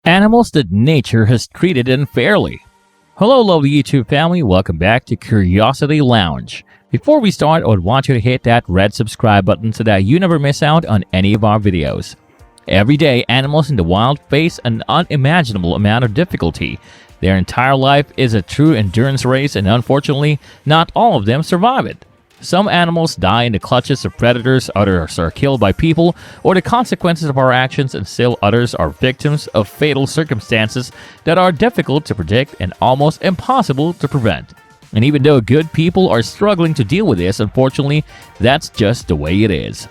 Animals that nature has treated unfairly. Hello lovely YouTube family, welcome back to Curiosity Lounge. Before we start, I would want you to hit that red subscribe button so that you never miss out on any of our videos. Every day, animals in the wild face an unimaginable amount of difficulty. Their entire life is a true endurance race, and unfortunately, not all of them survive it. Some animals die in the clutches of predators, others are killed by people or the consequences of our actions, and still others are victims of fatal circumstances that are difficult to predict and almost impossible to prevent. And even though good people are struggling to deal with this, unfortunately, that's just the way it is.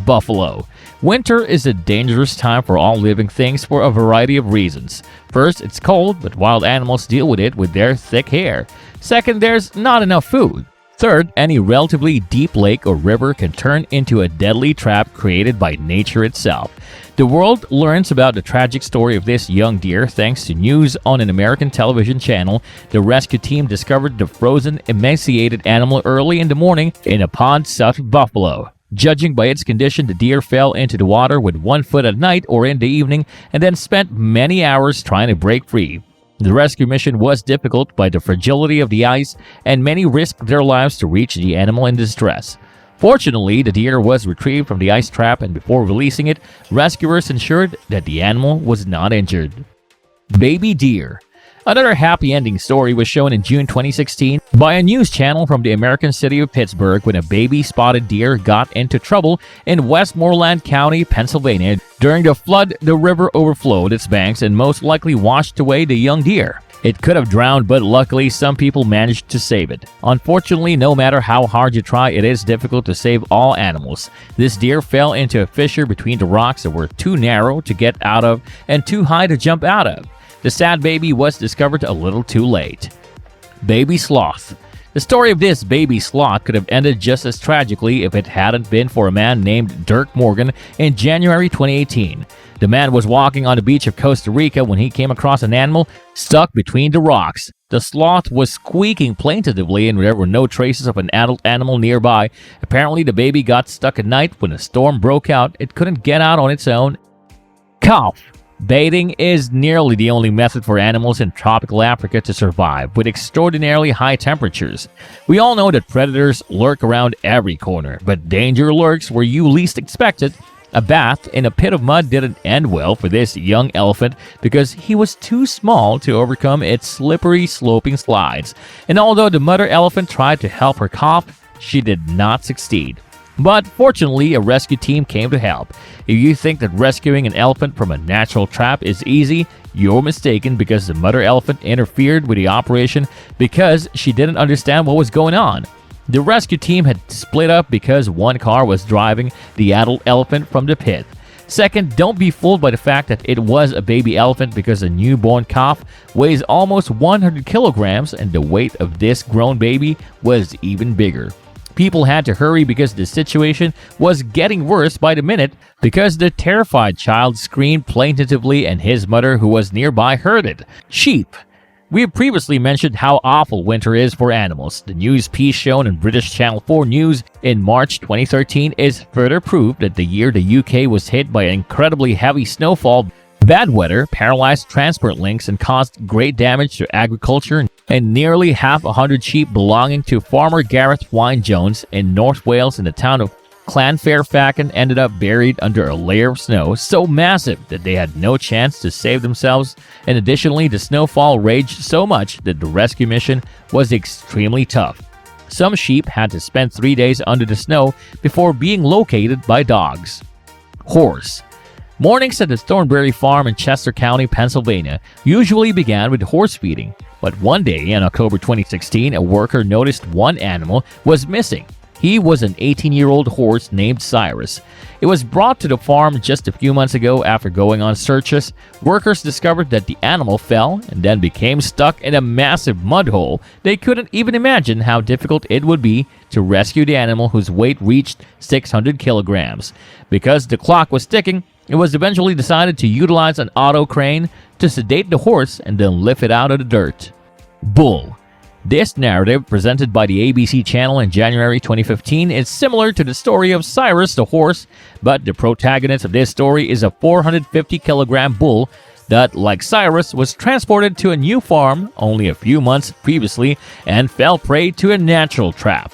Buffalo. Winter is a dangerous time for all living things for a variety of reasons. First, it's cold, but wild animals deal with it with their thick hair. Second, there's not enough food. Third, any relatively deep lake or river can turn into a deadly trap created by nature itself. The world learns about the tragic story of this young deer thanks to news on an American television channel. The rescue team discovered the frozen, emaciated animal early in the morning in a pond south of Buffalo. Judging by its condition, the deer fell into the water with 1 foot at night or in the evening and then spent many hours trying to break free. The rescue mission was difficult by the fragility of the ice, and many risked their lives to reach the animal in distress. Fortunately, the deer was retrieved from the ice trap, and before releasing it, rescuers ensured that the animal was not injured. Baby deer. Another happy ending story was shown in June 2016 by a news channel from the American city of Pittsburgh when a baby spotted deer got into trouble in Westmoreland County, Pennsylvania. During the flood, the river overflowed its banks and most likely washed away the young deer. It could have drowned, but luckily some people managed to save it. Unfortunately, no matter how hard you try, it is difficult to save all animals. This deer fell into a fissure between the rocks that were too narrow to get out of and too high to jump out of. The sad baby was discovered a little too late. Baby sloth. The story of this baby sloth could have ended just as tragically if it hadn't been for a man named Dirk Morgan in January 2018. The man was walking on the beach of Costa Rica when he came across an animal stuck between the rocks. The sloth was squeaking plaintively and there were no traces of an adult animal nearby. Apparently, the baby got stuck at night when a storm broke out. It couldn't get out on its own. Cough. Bathing is nearly the only method for animals in tropical Africa to survive, with extraordinarily high temperatures. We all know that predators lurk around every corner, but danger lurks where you least expect it. A bath in a pit of mud didn't end well for this young elephant because he was too small to overcome its slippery, sloping slides. And although the mother elephant tried to help her cough, she did not succeed. But fortunately, a rescue team came to help. If you think that rescuing an elephant from a natural trap is easy, you're mistaken because the mother elephant interfered with the operation because she didn't understand what was going on. The rescue team had split up because one car was driving the adult elephant from the pit. Second, don't be fooled by the fact that it was a baby elephant because a newborn calf weighs almost 100 kilograms and the weight of this grown baby was even bigger. People had to hurry because the situation was getting worse by the minute because the terrified child screamed plaintively and his mother, who was nearby, heard it. Sheep. We have previously mentioned how awful winter is for animals. The news piece shown in British Channel 4 News in March 2013 is further proof that the year the UK was hit by incredibly heavy snowfall, bad weather paralyzed transport links and caused great damage to agriculture, and nearly 100 sheep belonging to farmer Gareth Wynne-Jones in North Wales in the town of Llanfairfachan ended up buried under a layer of snow so massive that they had no chance to save themselves. And additionally, the snowfall raged so much that the rescue mission was extremely tough. Some sheep had to spend 3 days under the snow before being located by dogs. Horse. Mornings at the Thornberry Farm in Chester County, Pennsylvania, usually began with horse feeding. But one day in October 2016, a worker noticed one animal was missing. He was an 18-year-old horse named Cyrus. It was brought to the farm just a few months ago after going on searches. Workers discovered that the animal fell and then became stuck in a massive mud hole. They couldn't even imagine how difficult it would be to rescue the animal whose weight reached 600 kilograms. Because the clock was ticking, it was eventually decided to utilize an auto crane to sedate the horse and then lift it out of the dirt. Bull. This narrative, presented by the ABC channel in January 2015, is similar to the story of Cyrus the horse, but the protagonist of this story is a 450-kilogram bull that, like Cyrus, was transported to a new farm only a few months previously and fell prey to a natural trap.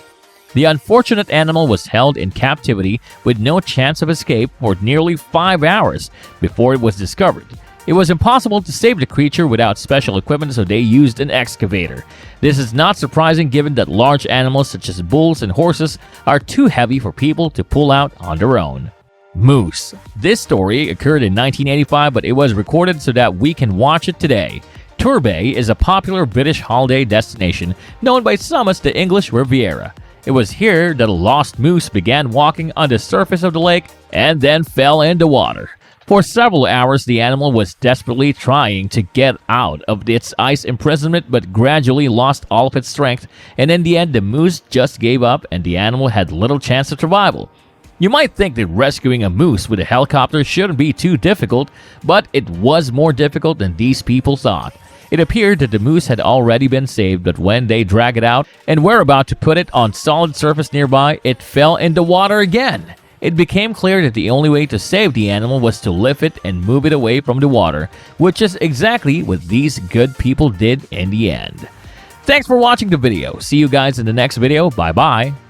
The unfortunate animal was held in captivity with no chance of escape for nearly 5 hours before it was discovered. It was impossible to save the creature without special equipment, so they used an excavator. This is not surprising given that large animals such as bulls and horses are too heavy for people to pull out on their own. Moose. This story occurred in 1985, but it was recorded so that we can watch it today. Turbay is a popular British holiday destination known by some as the English Riviera. It was here that a lost moose began walking on the surface of the lake and then fell in the water. For several hours, the animal was desperately trying to get out of its ice imprisonment but gradually lost all of its strength, and in the end the moose just gave up and the animal had little chance of survival. You might think that rescuing a moose with a helicopter shouldn't be too difficult, but it was more difficult than these people thought. It appeared that the moose had already been saved, but when they dragged it out and were about to put it on solid surface nearby, it fell in the water again. It became clear that the only way to save the animal was to lift it and move it away from the water, which is exactly what these good people did in the end. Thanks for watching the video. See you guys in the next video. Bye bye.